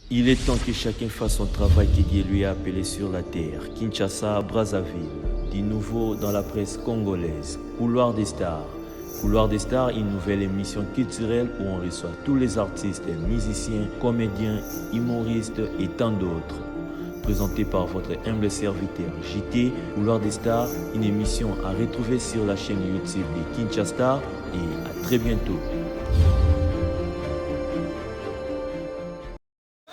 Il est temps que chacun fasse son travail que Dieu lui a appelé sur la terre. Kinshasa, Brazzaville. Du nouveau dans la presse congolaise. Couloir des stars. Couloir des stars, une nouvelle émission culturelle où on reçoit tous les artistes, musiciens, comédiens, humoristes et tant d'autres. Présenté par votre humble serviteur JT, Couloir des stars, une émission à retrouver sur la chaîne YouTube de Kinshasa et à très bientôt.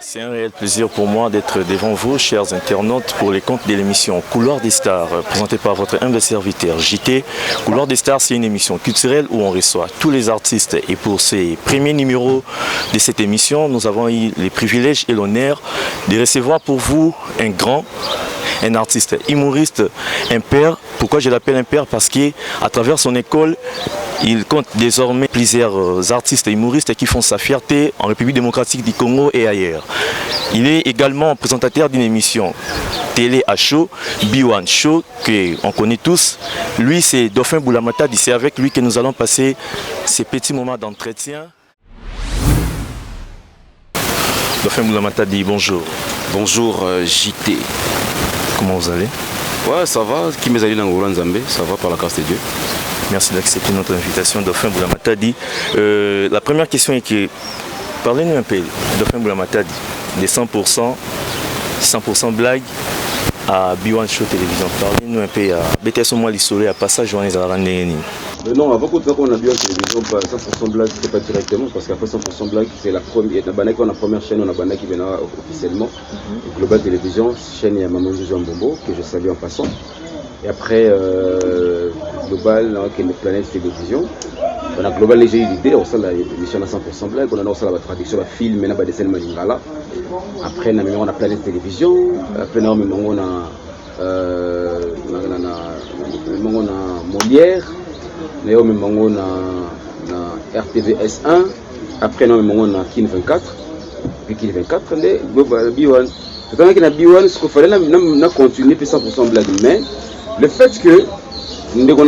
C'est un réel plaisir pour moi d'être devant vous, chers internautes, pour les comptes de l'émission Couloir des Stars, présentée par votre humble serviteur JT. Couloir des Stars, c'est une émission culturelle où on reçoit tous les artistes. Et pour ces premiers numéros de cette émission, nous avons eu les privilèges et l'honneur de recevoir pour vous un artiste humoriste, un père. Pourquoi je l'appelle un père? Parce qu'à travers son école, il compte désormais plusieurs artistes et humoristes qui font sa fierté en République démocratique du Congo et ailleurs. Il est également présentateur d'une émission télé à chaud, B1 Show, qu'on connaît tous. Lui, c'est Dauphin Boulamatadi. C'est avec lui que nous allons passer ces petits moments d'entretien. Dauphin Boulamatadi, bonjour. Bonjour JT. Comment vous allez? Ouais, ça va. Qui m'est allé dans le Zambé, ça va par la grâce de Dieu. Merci d'accepter notre invitation, Dauphin Boulamatadi. La première question est que, parlez-nous un peu, Dauphin Boulamatadi, des 100% blague à B1 Show Télévision. Parlez-nous un peu à BTS au moins l'histoire, à passage, on est à la non, avant qu'on a B1 Télévision, 100% blague, c'est pas directement, parce qu'après 100% blague, c'est la première, on a la première chaîne, on a Bana qui vient officiellement, Global Télévision, chaîne Maman Jojo Mbombo, que je salue en passant. Et après, Global, qui est notre planète télévision. On a Global, j'ai eu l'idée, on a l'émission à 100% blague, on a la traduction, la film, on a des scènes malingala. Après, on a planète télévision. Après, on a Molière. On a RTVS1. Après, on a Kin 24. Puis Kin 24, on a Global B1. C'est quand même B1, ce qu'il fallait, on a continué 100% blague. Mais le fait que nous avons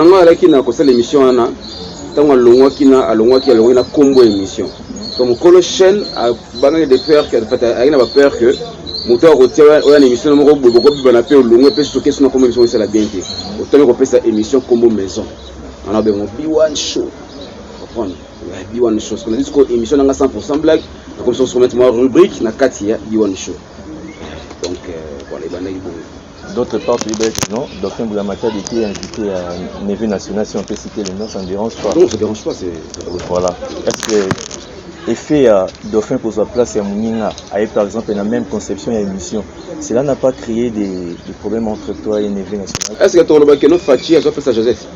l'émission, on a combo émission. Donc, la chaîne a des peurs que moteur retient une émission on a émission combo maison. On a B1 Show. B1 Show. On a dit que l'émission 100% blague. Comme ça, on met une rubrique dans Katia B1 Show. Donc, voilà, d'autre part, non, Dauphin Boulamatadi était invité à Neve National, si on peut citer le nom, ça ne dérange pas. Non, ça ne dérange pas. Voilà. Est-ce que l'effet Dauphin pour sa place à Mouninga, avec par exemple la même conception et émission, cela n'a pas créé des problèmes entre toi et Neve National? Est-ce que tu as fait Fachi à sa place à Joseph?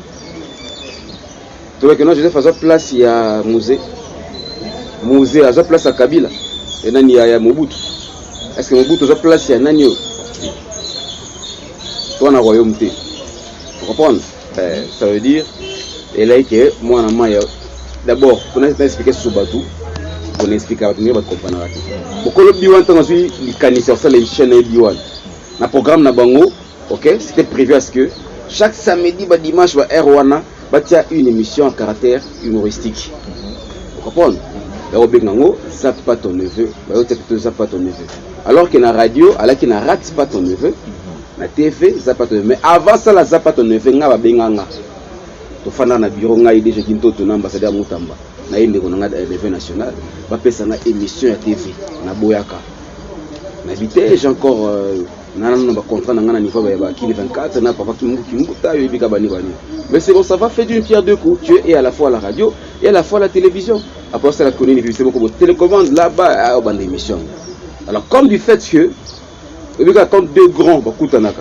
Tu as fait Joseph à sa place à Mouzé à sa place à Kabila et Nani à Mobutu? Est-ce que Mobutu a sa place à Nanio? Toi, on a royauté. Vous comprenez? Ça veut dire, et là, que moi, d'abord, pour nous expliquer ce bateau, pour nous expliquer à votre comprendre. Pourquoi le B1 a ensuite les canisseurs, ça les chaînes B1. Le programme Nabango, ok, c'était prévu à ce que chaque samedi, dimanche, R1 il y a une émission à caractère humoristique. Vous comprenez? Ça pas ton neveu, ça pas ton neveu. Alors que la radio, alors qu'il ne rate pas ton neveu. La TV, mais avant ça, la zapato ne fait pas benganga. Tu fais un bureau, tu as déjà dit que tu es ambassadeur Moutamba. Tu as une élevé national. Tu as une émission à TV. Tu as Boyaka. N'habité, j'ai encore un contrat dans le niveau de 24. Tu as papa qui mais c'est bon, ça va faire d'une pierre deux coups. Tu es à la fois à la radio et à la fois à la télévision. Après ça, la connue, c'est beaucoup de télécommande là-bas à l'émission. Alors, comme du fait que comme deux grands,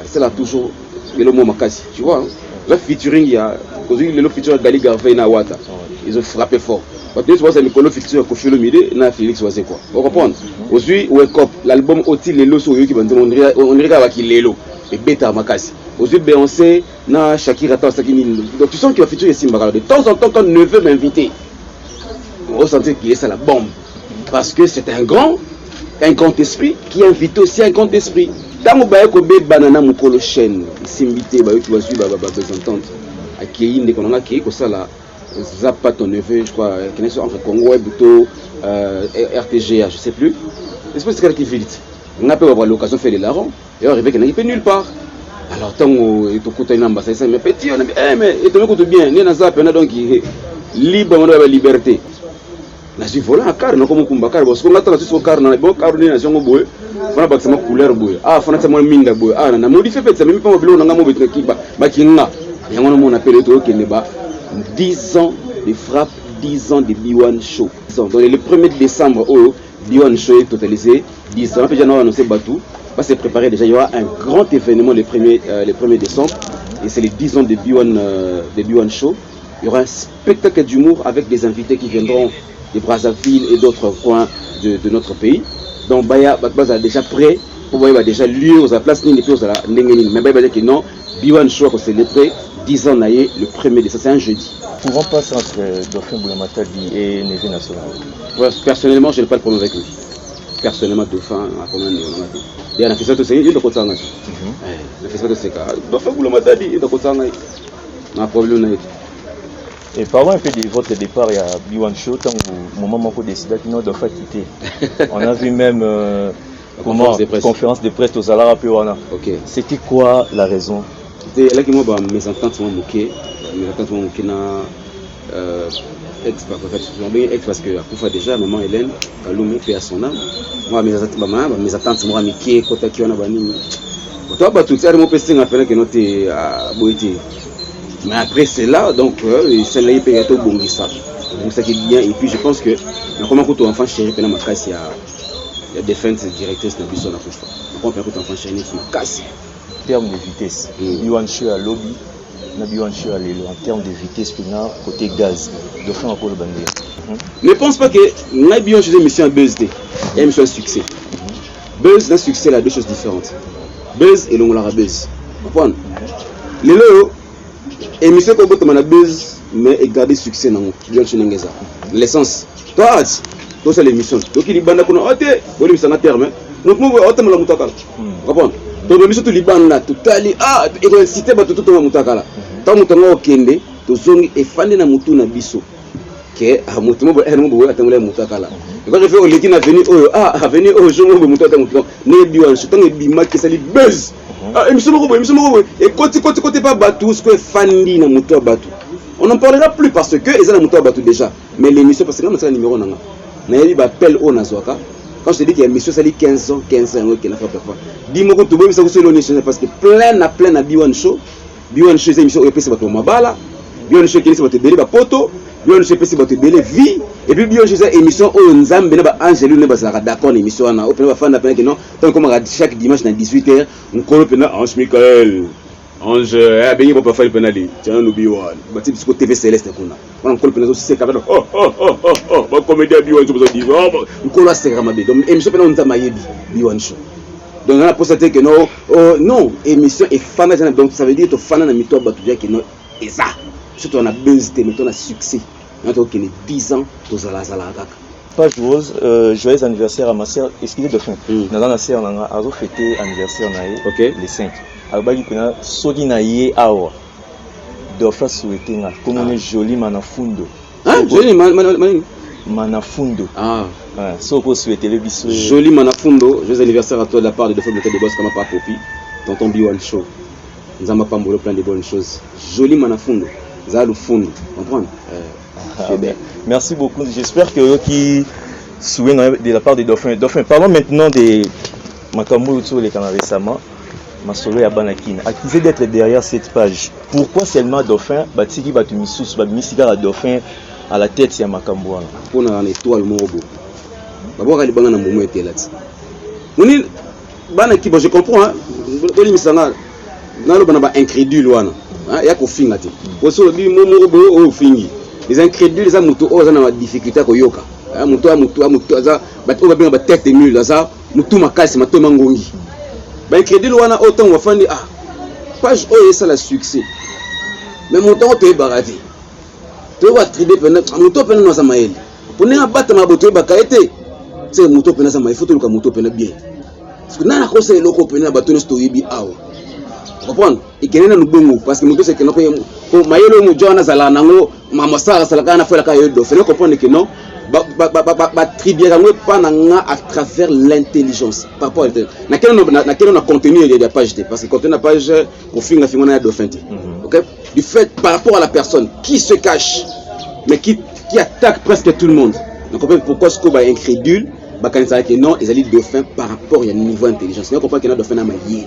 c'est là toujours le mot Makasi, tu vois. Le featuring, il y a le featuring Gali Garvey na Wata. Ils ont frappé fort. Maintenant, tu vois, c'est le featuring Kofi Olomide na Félix Oise quoi. Vous comprenez? Aujourd'hui, Wake Up, l'album Oti Lelo sur qui va on dirait avec Lelo et Beta Makasi. Aujourd'hui, Beyoncé na Shakira Sakini. Donc tu sens qu'il va featuring Simba. De temps en temps, quand ne veut m'inviter, on ressentit qu'il est ça la bombe. Parce que c'est un grand esprit qui invite aussi un grand esprit. Quand on va écouter banana mon colo chaîne, s'inviter, tu vas suivre des ententes. À qui il qu'on a qui ça là, Zappa ton neveu, je crois, qui est entre Congo et Buto, RTGA, je sais plus. espèce de qui vite. On a pu avoir l'occasion de faire les larrons et on arrive qu'il n'y a nulle part. Alors tant que tu coûtes une ambassade, mais petit, on a dit, mais et tu me bien, ni dans ça, donc libre, on a la liberté. Là, je volé un car, non comme un car, parce qu'on attend sur car, on a bon car, on a un boy, on a pas seulement couleur boy, ah, on a seulement minga boy, ah, on a modifié fait ça, même pas on a modifié qui va, maquina, et on a appelé tout qui n'est pas 10 ans de frappe, 10 ans de B1 show. Donc le 1er décembre, B1 show est totalisé, 10 ans, puis j'en ai annoncé Batou. Va se préparer déjà, il y aura un grand événement le 1er décembre et c'est les 10 ans de B1 Show. Il y aura un spectacle d'humour avec des invités qui viendront de Brazzaville et d'autres coins de notre pays. Donc Baya a déjà prêt pour voir déjà lieu aux places ni les choses à la Nengenin. Mais Baya dit que non, B1 Show va célébrer 10 ans naïe le 1er décembre, c'est un jeudi. Comment passe entre Dauphin Boulamatabi et Neve National? Ouais, personnellement, je n'ai pas de problème avec lui. Personnellement, Dauphin, on a fait ça tout ça, il y a des choses. On a fait ça tout ça. Dauphin Boulamatabi, il y a des choses. On a un problème. Et parlons un peu de votre départ, il y a B1 Show, tant au moment où vous décidez que nous devons quitter. On a vu même conférence de presse aux Alara Péwana. C'était quoi la raison? C'était là que moi, mes ententes sont moquées. Mes ententes sont moquées. Ex parce que Akoufa déjà, maman Hélène, Kaloumi fait à son âme. Moi, mes attentes sont moquées. Kota qui on a banni. Toi, tout ça, mon PC n'a pas que notre boité. Mais après c'est là, donc celle-là il peut être bon ça. Donc ça qui est bien. Et puis je pense que comment quand enfant chéri pendant ma casse il y a défense directrice de Bisson à Koufa. Donc on peut enfant chéri qui m'a cassé. En termes de vitesse, B1 Show à lobby, B1 Show à l'élo. En termes de vitesse, côté gaz, Dauphin à Polo Bandé. Ne pense pas que B1 Show est une mission à buzz, il y a une mission à succès. Buzz et succès, là deux choses différentes. Buzz et l'onglara buzz. Vous comprenez? Les lots. Émission comme tu m'as buzz, mais garder succès dans le jeu n'engage. L'essence. Toi, c'est l'émission. Donc il y a des bandes qui ont été, on les met en terme. Donc moi, on te met la moutakala. Comprends? Donc l'émission tu les bandes là, tout ali, ah, et on cité ba tout le moutakala. Tant moutonga okende, to zongi e fande na mutu na biso. Que à moutomo ba ermo bo atamule moutakala. Et quand je fais au l'équipe avenir, avenir au jour où moutakala mouton, ne biwan, je t'en ai bima qui s'ali buzz. Émission et côté pas Batou, ce que Fandi na moto Batou. On n'en parlera plus parce que ils ont la moto Batou déjà. Mais l'émission parce que là c'est le numéro nanga. Na yebi ba appel au Nazwaka. Quand je te dis qu'il y a une émission ça dit 15 ans qui n'a pas fait. Dis-moi que tu veux ça c'est l'émission parce que plein à B1 Show. B1 Show c'est émission EPC Batou Mabala. B1 Show qui c'est Batou Délé ba poto. B1 Show EPC Batou Délé vie. Et puis B1 Show c'est émission au Nzambe na ba Angelou na ba ça d'accord émission na. Au plus fan d'appel que non. Tant comme chaque dimanche à 18h, on colle pena Ange Michael. Ange ben pas faire penalty. Tiens nous B1. Ba type sur TV Céleste kuna. On colle pena aussi c'est carré. Ba comédie B1 Show ça dit. On colle c'est ramabe. Donc émission pena on Nzambe B1 Show. Donc on a constaté que non, émission est fan donc ça veut dire que fan na mito ba tuja que non et ça. Surtout on a buzz mais on a succès. On a qu'il 10 ans aux ala kaka. Page rose, joyeux anniversaire à ma sœur. Excusez Dauphin. Dans la sœur, on a fêté anniversaire le 5. Alors, il y a Sogi Naye Awa. Dauphin souhaité na. Comme on est joli manafundo. Ah, joli manafundo. Ah. Soko souhaité le bisou. Joli manafundo. Joyeux anniversaire à toi de la part de Dauphin de Boss comme pas Popi. Tonton B1 Show. Nous avons pas plein de bonnes choses. Joli manafundo. Zalou fundo. Comprendre? Merci beaucoup. J'espère que qui souhaitent de la part des Dauphins. Parlons maintenant de Makamou sur les canaux récemment. Masolo Yabanakine. Accusé d'être derrière cette page. Pourquoi seulement Dauphin? Batiki Batumissous, Bamisika Dauphin à la tête c'est Makambo. Pour une étoile Morobo. D'abord, elle est banane Moumou était là. On Banaki, je comprends. Hein. Oli Misanga. Nalo Banaba incrédule. Il y a qu'au fin là. Pour ça, dit Morobo au fini. Les incrédules, les amoutous, ils ont des difficultés à yoka. Moutou, ça, bateau va bien ba tête et mule, ça, moutou ma casse, ma to mangongi. Ba incrédule, on a autant, on va faire des page oh, ça la succès. Mais mon temps, tu es baradé. Tu vas trider, moutou peine dans sa maïle. Pour ne pas battre ma botte, ba kaité. C'est moutou peine dans sa maïle, il faut que le moutou peine bien. Parce que n'a pas c'est loco peine à bateau, story bi awa. Comprendre? Et qu'il y a un bon parce que moutou c'est que non, maïlo moutou na zala nango. Mama Sara Salakana fait la caille de faire comprendre que non, trivier à travers l'intelligence par rapport à on a contenu de la page parce que contenu la page pour finir on a dauphin. OK, du fait par rapport à la personne qui se cache mais qui attaque presque tout le monde. Donc pourquoi ce qu'on va incrédule quand il que non ils allaient dauphin par rapport à un niveau d'intelligence. On comprend qu'il y a dauphin à mailler.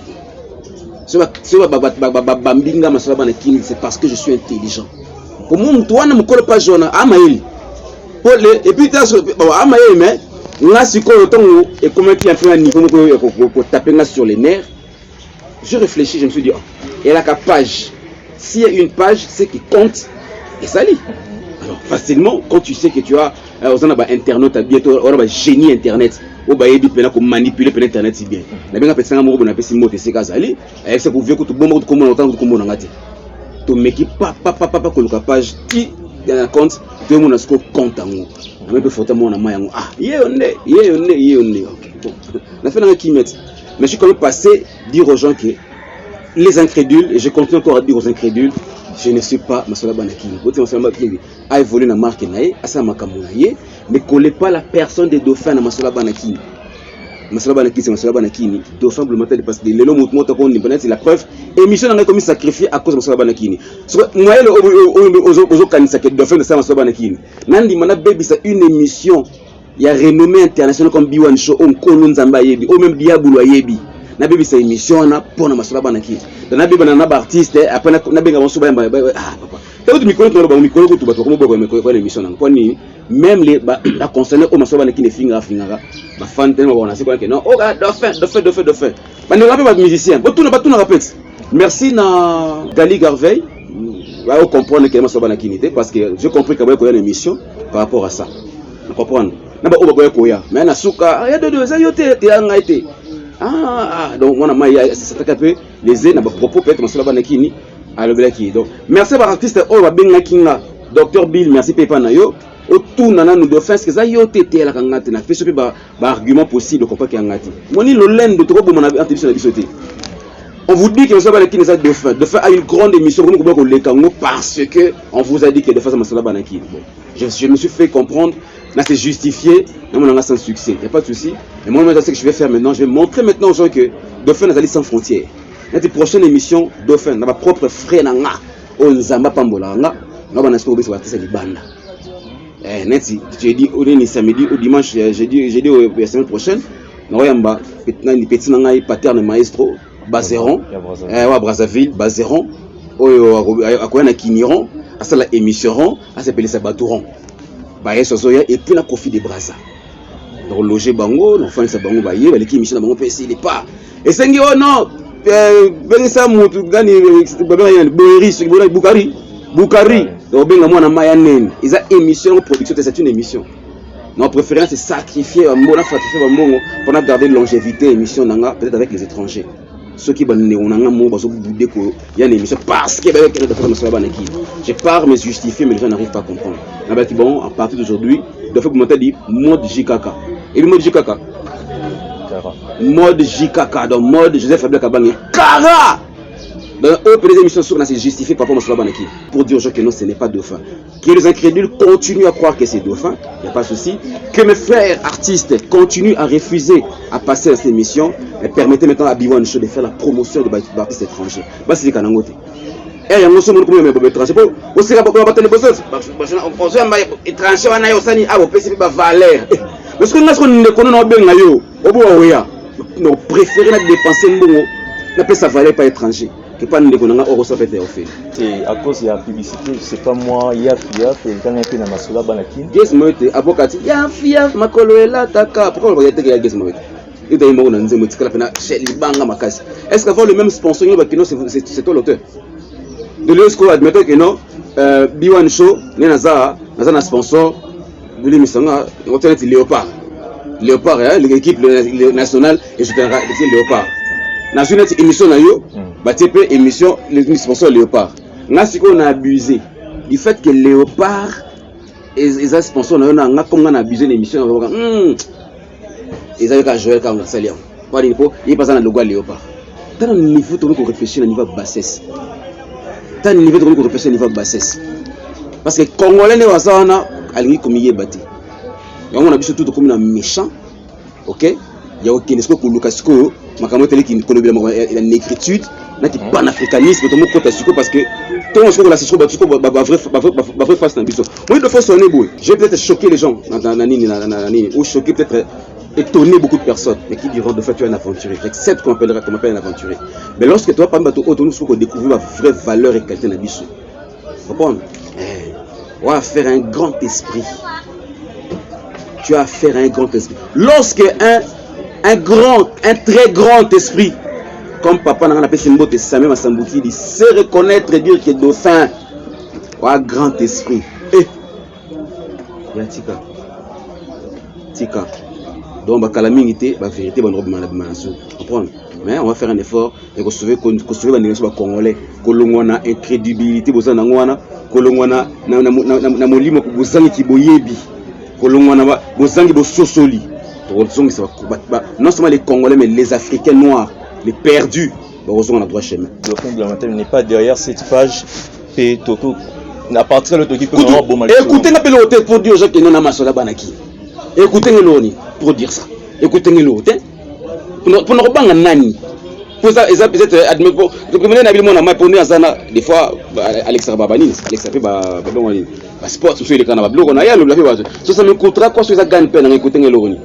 C'est parce que je suis intelligent. Pour moi, toi, ne me colle pas jaune. Et puis, mais là, si et comment il a fait un niveau pour taper sur les nerfs, je réfléchis, je me suis dit, et la page, s'il y a une page, c'est qui compte, et ça lit. Alors, facilement, quand tu sais que tu as Internet, bientôt, on a génie Internet. Au bail du pénal comme manipuler par internet si bien. La bien appelle ça un mot on appelle simon c'est casali. Avec ça pour vieux que tout bon comme on entend comme on a gâté. To mec qui papa que le page qui dans la compte tout le monde a ce compte en haut. On peut photo mon amaya ah on est. La fin dans qui met. Mais je suis quand même passé dire aux gens que les incrédules et je continue encore à dire aux incrédules je ne suis pas Massola Banakini. Votre Massola Banakini a évolué dans la marque naïe, à sa makamonaïe, ne collez pas la personne des dauphins dans Massola Banakini. Massola Banakini, c'est Massola Banakini. Dauphin complémentaire parce que les lots c'est la preuve. Émission n'a commis sacrifié à cause de Massola Banakini. Moi, aux autres candidats qui dauphin de Massola Banakini. Nandi Mana Baby, c'est une émission. Il y a renommé international comme Biwan Show, on Kolon Zamba Yebi, ou même Diabou Yebi. Na bibi sa émission na pour na Massola Banakini. Dans na bibi na artiste après na benga bon soba ah papa. T'as vu micro to ba micro ko to ba ko bo ko émission na ko ni même les la concerné au Massola Banakini finga ba fan tellement bon na c'est quoi que non oh dauphin. Ba ne rappelle pas musicien. Ba tout na rappelle. Merci na Gali Garvey. Va comprendre que Massola Banakini parce que j'ai compris qu'il y a une émission par rapport à ça. Vous comprenez? Na ba oba ko ya. Mais na suka ya deux ça yote te anga été. Donc on a c'est un peu les na propos peut-être Massola Banakini à le blaki. Donc merci par artiste oh ba benga kinga Dr Bill merci Pepa na yo autour nana nous dauphin que ça yo tété la kangate na fait ba argument possible ko pas ki ngati moni lo lend de trop bon na intelligence na bisoté. On vous dit que Massola Banakini est dauphin a une grande émission comme ko le kango parce que on vous a dit que dauphin c'est Massola Banakini. Bon je me suis fait comprendre. Là, c'est justifié, on a sans succès, il n'y a pas de souci. Et moi, ce que je vais faire maintenant, je vais montrer maintenant aux gens que Dauphin n'a sans frontières. Dans la prochaine émission, Dauphin, dans ma propre frère, on Zamba Pambola, on va n'aspect sur la bande. J'ai dit au samedi, au dimanche, j'ai dit la semaine prochaine, on va avoir des petits paterne maestro, Bazeron, Brazzaville, Bazeron, à quoi on a Kiniron, à ça la émission, à s'appeler ça Batouron. Et puis la Kofi de Brazza. Donc loger bango, l'enfant sa bango baye, l'équipe mission bango PC il est pas. Et c'est oh non, ben ça mutu gani Boukari. Donc ben moi na mayanen. Ils a émission production c'est une émission. Notre préférence c'est sacrifier un mot, sacrifier un mot pour garder longévité émission nanga peut-être avec les étrangers. Ceux qui vont il y a une émission parce qu'il y a je pars mais justifier mais les gens n'arrivent pas à comprendre. Bon, à partir d'aujourd'hui, il faut commenter dit mode JKK. Et le mode JKK. Mode JKK, donc mode Joseph Abdel Kabangé. Kara! Dans les émissions sur c'est justifié par rapport à Massola Banakini. Pour dire aux gens que non, ce n'est pas dauphin. Que les incrédules continuent à croire que c'est dauphin, il n'y a pas de souci. Que mes frères artistes continuent à refuser à passer à cette émission et permettez maintenant à Biwan Show de faire la promotion de l'artiste étranger. C'est ce qu'on a. Et il y a un monsieur qui est étranger. Aussi, on va battre les bosses. On va étranger, on a aussi un peu de valeur. Parce que nous avons bien. Nous préférons dépenser un peu. On appelle ça valeur pas étranger. Que pas nous déconnons, on reçoit peut-être offert. C'est à cause de la publicité, je sais pas moi, Yaf, et quand on est dans Massola Banakini. Yes, moi, avocat, Yaf, ma coloella, taka. Pourquoi on va dire qu'il y a des mots? Il y a des mots dans les mots, est-ce qu'avoir le même sponsor, c'est toi l'auteur? De l'ESCO, admettons que non, Biwan Show, Naza un sponsor, de l'émission, on a Léopard. Léopard, l'équipe nationale, et je te dis Léopard. Dans une émission, émission, le sponsor Léopard. On a abusé du fait que Léopard, les sponsors, on a abusé l'émission. Ils avaient qu'à jouer comme ça. Il n'est pas dans le logo Léopard. Dans le niveau de réfléchir au niveau de bassesse. Dans le niveau de réfléchir au niveau de bassesse. Parce que les Congolais ne sont pas comme ils sont battus. Et on a vu surtout comme un méchant. Ok? Il y a aucun espoir pour Lucas Ko, Makamoto qui a une négritude, qui est panafricanisme, parce que tout le monde la situation va vrai face à l'ambition. Moi, il faut sonner, je vais peut-être choquer les gens, ou choquer peut-être étonner beaucoup de personnes, mais qui diront de fait tu es un aventurier. J'accepte qu'on appelle un aventurier. Mais lorsque toi, par exemple, tu vas découvrir la vraie valeur et qualité de l'ambition. Vous comprenez? On va faire un grand esprit. Tu as affaire à un grand esprit. Lorsque un très grand esprit, comme papa n'a appelé Simbote Samé Masambouki, il sait reconnaître et dire qu'il est dauphin, ou un grand esprit. Et il y a Tika. Donc, la calamité, la vérité, la comprendre. Mais on va faire un effort et sauver la nation congolais. Kolongwana incrédibilité, bozana kolongwana na molimo bozangi kiboyebi. Kolongwana bozangi bososoli. Non seulement les Congolais, mais les Africains noirs, les perdus, on a droit chemin. Le fond n'est pas derrière cette page. Et Toto, à partir de Toki, écoutez l'hôtel pour dire aux gens qui n'ont pas de banaki. Écoutez l'hôtel pour dire ça. Écoutez l'hôtel pour ne pas nani. Pour ça, peut-être admettons. Des fois, Alex Rababani, Alex Rababani, sport, sur les canaux, on a le ça me coûtera quoi sur ça gagne peine à écouter l'hôtel.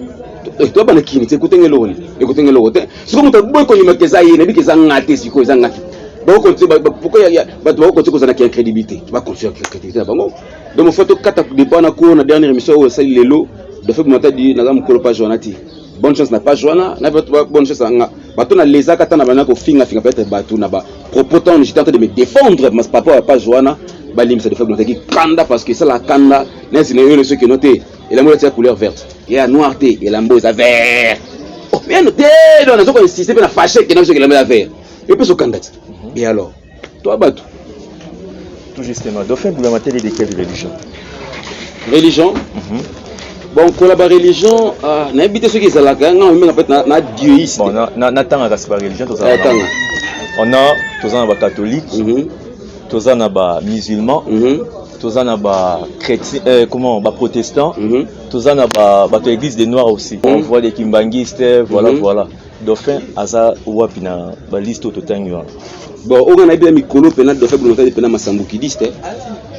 Et toi, écoutez l'hôtel. Écoutez l'hôtel. C'est comme tu as beaucoup de gens qui ont été ngati, si quoi, ngati. Pourquoi il y a une crédibilité? Tu vas construire la crédibilité. Donc, il faut que tu aies la dernière émission où il y a l'eau. De fait, tu dit pas Joanati. Bonne chance n'a pas Joana. Bonne chance n'a pas les actes. Tu as finga peut-être battu. Propotant, j'étais en train de me défendre. Mais papa n'a pas Joana. Balim, c'est de fait qui kanda parce que c'est la kanda. N'est-ce pas ceux qui noté. Et la moitié de la couleur verte. Il y a noirté et la mauvaise vert. Bien noté. On a encore insisté pour la fâcher qui n'a pas la vert. Et puis ce candidat. Et alors, toi, Batou. Tout justement. Dauphin, vous l'avez de quelle religion? Religion. Bon, pour la religion, on a habité ceux qui sont là, on a dieuiste. Bon, on a tant à la religion, on a tous les catholiques, tous les musulmans, tous les chrétiens, protestants, tous les églises des noirs aussi. On voit des kimbangistes, voilà. Dauphin, Aza, Wapina, liste au total. Bon, on a bien mis Kolo Pénal, Dauphin, pour nous dire Massambokidiste.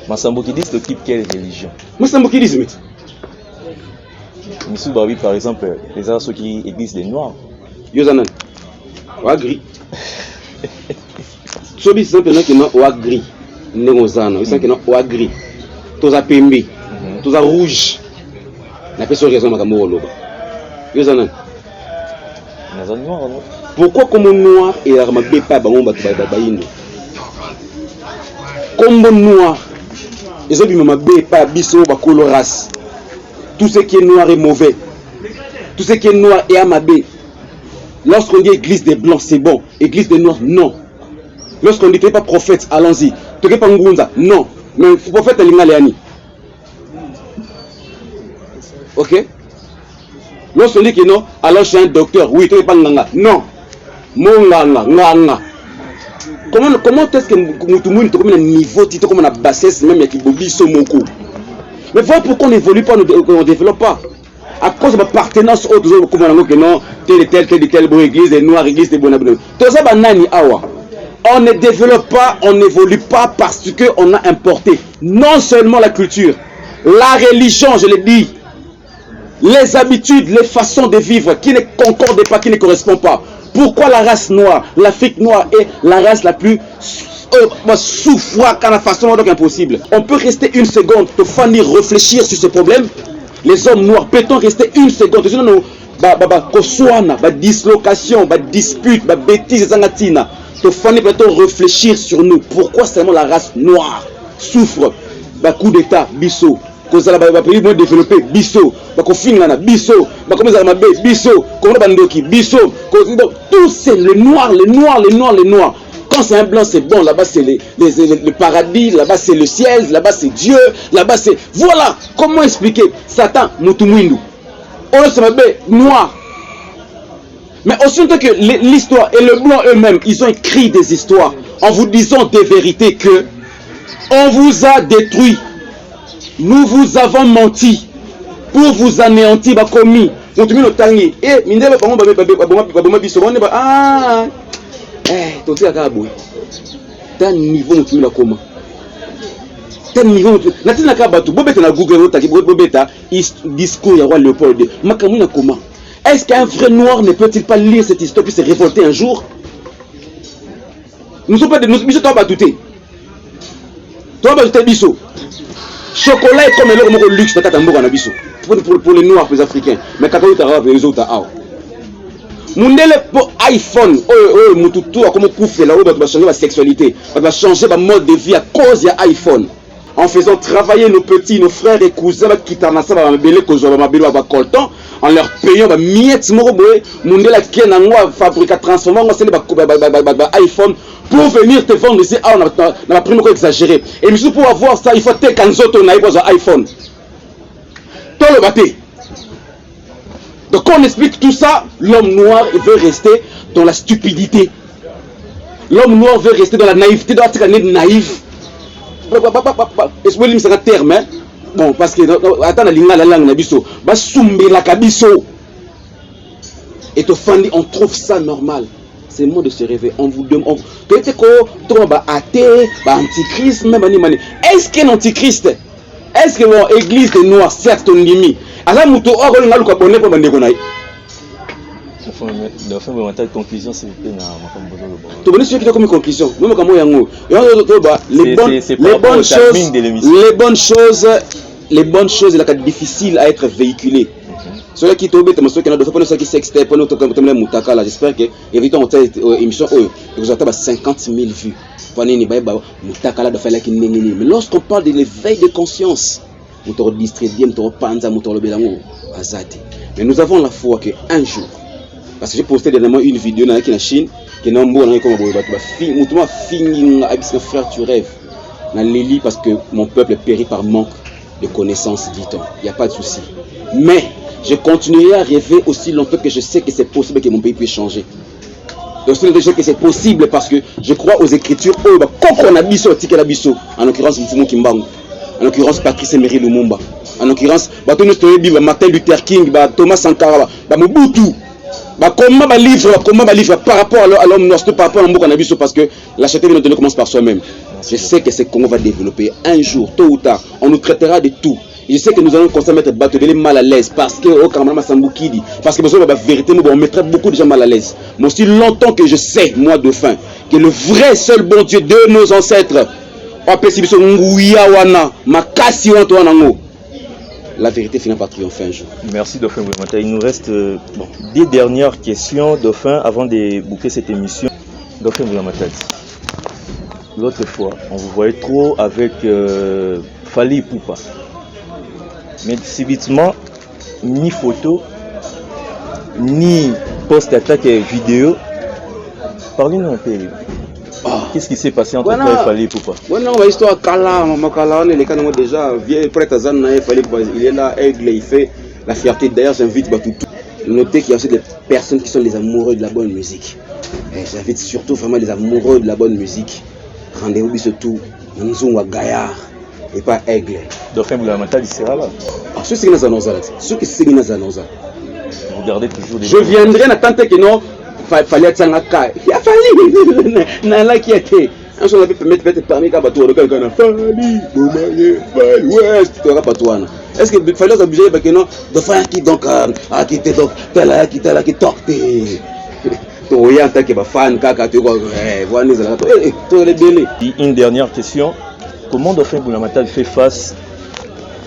Massambokidiste occupe quelle religion? Massambokidisme. Monsieur Babi, par exemple, les ceux qui église des noirs. Yosanan, Ouagri. Sobi, c'est simplement qu'il y a Ouagri. Négozana, il y a Ouagri. Tous à Pembe, tous à rouge. La personne raison à Molo. Yosanan. Pourquoi comme noir et armabé pas Bamomba Babaïno? Comme noir, les hommes ne pas biso bakolo race. Tout ce qui est noir est mauvais. Tout ce qui est noir est amabé. Lorsqu'on dit église des blancs, c'est bon. Église des noirs, non. Lorsqu'on dit tu n'es pas prophète, allons-y. Tu n'es pas Ngunza, non. Mais prophète est l'Ingaleani. Ok? Lorsqu'on dit que non, alors je suis un docteur. Oui, tu n'es pas Nganga. Non. Monganga, Nganga. Comment est-ce que nous sommes comme un niveau, comme une bassesse, même avec Bobi Somoko? Mais voilà pourquoi on n'évolue pas, on ne développe pas. À cause de l'appartenance aux autres, comme on a dit que non, telle bonne église, des noirs, église, des bonnes abonnés. Tout ça, on ne développe pas, on n'évolue pas parce qu'on a importé non seulement la culture, la religion, je l'ai dit, les habitudes, les façons de vivre qui ne concordent pas, qui ne correspondent pas. Pourquoi la race noire, l'Afrique noire est la race la plus souffrant qu'à la façon donc impossible. On peut rester une seconde, te fanir réfléchir sur ce problème. Les hommes noirs, peut-on rester une seconde? Sinon, nous, dislocation, dispute, bêtises, zangatina. Te fanir, peut-on réfléchir sur nous? Pourquoi seulement la race noire souffre? Coup d'état, bisso. Cause la pays moins développé, bisso. Finlana, bisso. Bisso. Bandoki, bisso. Tous c'est les noirs. Quand c'est un blanc, c'est bon. Là-bas, c'est le paradis. Là-bas, c'est le ciel. Là-bas, c'est Dieu. Là-bas, c'est... Voilà. Comment expliquer? Satan, Mutumwindu. On se met noir. Mais aussi longtemps que l'histoire et le blanc eux-mêmes, ils ont écrit des histoires en vous disant des vérités que on vous a détruit. Nous vous avons menti. pour vous anéantir ba commis mutumino tangi et mindele bango ba biso on ba ah to tia ka boy ta niveau mutumino koma ta niveau natina ka batu bobeta na Google otaki bobeta discours ya roi Léopold makamuna koma. Est-ce qu'un vrai noir ne peut-il pas lire cette histoire puis se révolter un jour? Nous sommes pas nous sommes pas douter. Toi ba douter biso. Chocolat est comme le luxe de Katamboka na biso. Pour les noirs, pour les africains. Mais quand on a les autres, Mundele pour iPhone, mututu comme couvre là où va changer la sexualité, va changer le mode de vie à cause de iPhone. En faisant travailler nos petits, nos frères et cousins qui t'amassent à belé cause de ma belle à coltan, en leur payant ba miette moroboé, Mundele qui est en fabrique transformant on sait iPhone pour venir te vendre ici on a pris beaucoup exagéré. Et monsieur pour avoir ça, il faut te kanzoto na iPhone. Tout le bâté. Donc quand on explique tout ça, l'homme noir il veut rester dans la stupidité. L'homme noir veut rester dans la naïveté, dans la naïf. Est-ce que c'est un terme hein? Bon, parce que attends la langue nabiso, ba sumbi la kabiso. Et on trouve ça normal. C'est le mot de se réveiller. On vous demande. Peut-être qu'on va athée, antichrist, même animé. Est-ce qu'il y a un antichrist? Est-ce que l'église des noirs, certes, ton limite? Alors, nous avons un peu de temps pour nous. La conclusion, s'il vous plaît, tu connais ce qui est comme conclusion. Les bonnes choses, il est difficile à être véhiculées. Ceux qui tombent, ceux qui s'extèpent, j'espère que évitons une émission où vous avez 50 000 vues. Mais lorsqu'on parle de l'éveil de conscience, mais nous avons la foi qu'un jour, parce que j'ai posté dernièrement une vidéo dans la Chine, qui est un bon frère, tu rêves. Parce que mon peuple périt par manque de connaissances, dit-on. Il n'y a pas de souci. Mais je continuerai à rêver aussi longtemps que je sais que c'est possible que mon pays puisse changer. Donc je sais que c'est possible parce que je crois aux écritures. En l'occurrence, Mfumu Kimbangu. En l'occurrence, Patrice Emery Lumumba. En l'occurrence, Martin Luther King, Thomas Sankara, Mobutu. Comment livre par rapport à l'homme noir, par rapport à l'homme noir, parce que la château de notre commence par soi-même. Je sais que c'est qu'on va développer un jour, tôt ou tard, on nous traitera de tout. Je sais que nous allons constamment être battus, mal à l'aise, parce que au Cameroun, Samboukidi, parce que besoin de la vérité, on mettra beaucoup de gens mal à l'aise. Mais aussi longtemps que je sais, moi dauphin, que le vrai seul bon Dieu de nos ancêtres, la vérité finira par triompher un jour. Merci Dauphin Boulamata. Il nous reste des dernières questions, Dauphin, avant de boucler cette émission. Dauphin Boulamata, l'autre fois, on vous voyait trop avec Fally Ipupa. Mais subitement, ni photo, ni post-attaque vidéo. Parlez-nous un peu. Qu'est-ce qui s'est passé entre toi et Fally Ipupa? Voilà, histoire Kala, on est les canaux déjà, vieux prêtre Azan, il est là, aigle, il fait la fierté. D'ailleurs, j'invite tout. Notez qu'il y a aussi des personnes qui sont les amoureux de la bonne musique. Et j'invite surtout vraiment les amoureux de la bonne musique. Rendez-vous surtout Nzunga Gaillard et pas aigle. Dauphin Boulamata, il sera là. Ceux qui sont dans ceux qui sont dans Zanoza. Vous gardez toujours des. Je viendrai na tante que non. Fallait tsanga kai. Il a fallu. Nala qui était. Un jour on avait peut-être permis qu'à bateau le quelqu'un Fally Bomaye ouais, tu auras pas toi. Est-ce que fallait obligé parce que non de faire qui donc à qui était donc telle qui torte. Toi y a tant que ba fan kaka tu vois voilà les là. Toi les délais. Une dernière question. Comment Dauphin Boulamata fait face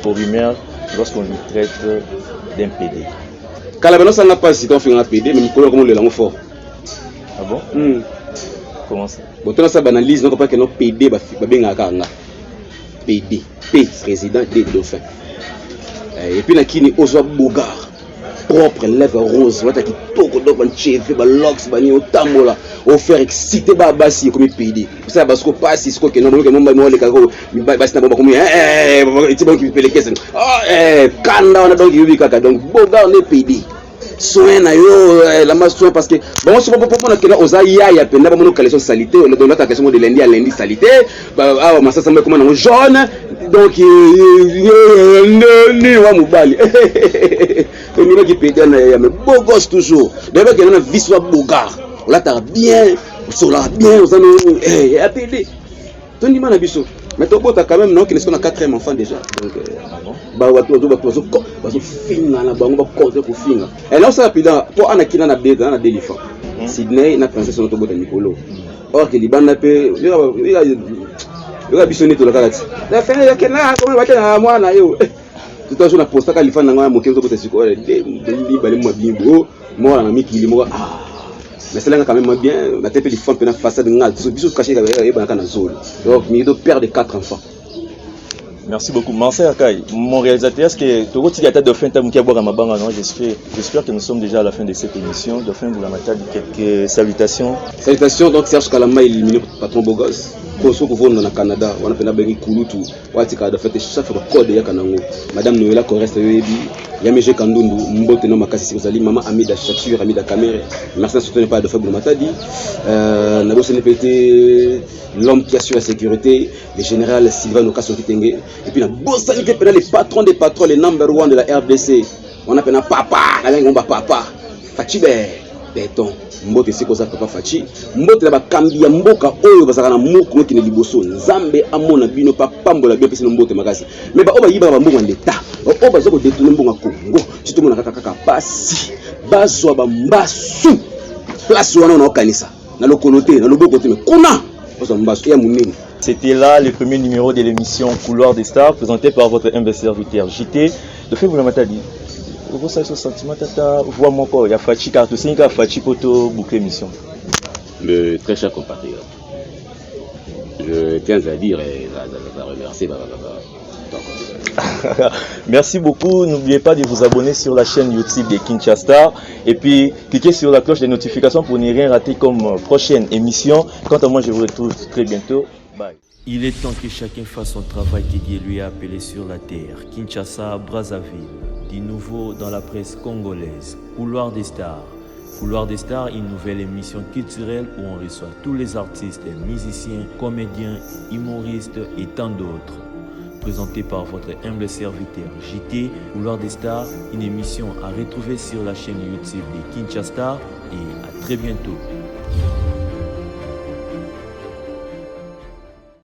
aux rumeurs lorsqu'on lui traite d'un PD? Calabano ça n'a pas si on fait un PD mais comment le langue fort. Ah bon? Comment ça? Bon, tu as ça banalise, donc pas que non PD ba benga kanga. PD, P président des Dauphins. Et puis na kini Ozwa Bogar, propre lèvres roses, wata ki toko do ban cheveux ba locks ba ni otambola, o faire exciter ba basi comme PD. Ça parce que pas si ce que non que non ba le kako, ba sina ba comme ti bon qui peut les caisses. Kanda on a donc yubi kaka donc Bogar le PD. soin na yo la masse soin parce que bon c'est pas pour que aux aya ya penda ba mon collection salité on donne la question de lundi à lundi salité bah ah ma ça semble comme un jaune donc ni wa mobali to ni qui pédale na ya mais beau gosse toujours d'abord que na vie soit bogard là t'as bien sur la bien aux amis appelé to ni mana biso mais toi t'as quand même non qui est sur 4e enfant déjà donc bah watu finga na bango ba cause ko finga et là ça rapide pour anakina na beda na delifa Sydney na princesse no to bota Nicolo or que libanda pe yo bisoni to la kati la fin ya kena comme ba tena mwana yo tout à jour na posta ka lifana ngwa mokenzo bota siko de bale mo bimbo mo na mikili mo mais c'est là quand même bien la tête les femmes na façade ngal biso caché ka ba kana zone donc mi do père de 4 enfants. Merci beaucoup. Marcel Akai, mon réalisateur, est-ce que tu as été de fin de j'espère que nous sommes déjà à la fin de cette émission. De fin, vous l'avez dit quelques salutations. Salutations, donc Serge Kalama est éliminé patron Bogos. Koso ko vona na Canada, on a fait na bengi kulutu, wati ka da fait chef de code ya kanango. Madame Noëlla Correste yebi, Yameje Kandundu, mbote no makasi ozali mama Amida Chature, Amida Kamere. Merci de soutenir pas de faible matadi. Nabo CNPT, l'homme qui assure la sécurité, le général Sylvain Okaso Kitenge et puis la bosse sanité les patrons des patrons, les number 1 de la RDC. On appelle papa, la langue papa. Fachibe, béton. Mbote c'est ça papa Fachi mbote la bakambia mboka oyo bazaka na moko ki ne liboso nzambe amona bino papa mbola bien pesi mbote makasi mais ba oba yiba ba mbonga l'état o bazoko détourner mbonga Congo surtout mona kaka pasi bazwa ba mbasu place wana na okanisa na lokolote na loboko te mais kuna bazwa mbasu ya munene. C'était là le premier numéro de l'émission Couloir des Stars présenté par votre humble serviteur JT. De fait vous l'avez dit. Vous savez ce sentiment, tata, voix mon corps, il y a Fachi Carto, c'est une Fachi Poto boucler émission. Le très cher compatriote, je tiens à dire et à remercier. Merci beaucoup. N'oubliez pas de vous abonner sur la chaîne YouTube de Kinshasa et puis cliquez sur la cloche de notification pour ne rien rater comme prochaine émission. Quant à moi, je vous retrouve très bientôt. Bye. Il est temps que chacun fasse son travail que Dieu lui a appelé sur la terre. Kinshasa, Brazzaville. Du nouveau dans la presse congolaise. Couloir des Stars. Couloir des Stars, une nouvelle émission culturelle où on reçoit tous les artistes, musiciens, comédiens, humoristes et tant d'autres. Présenté par votre humble serviteur JT. Couloir des Stars, une émission à retrouver sur la chaîne YouTube de Kinshasa et à très bientôt.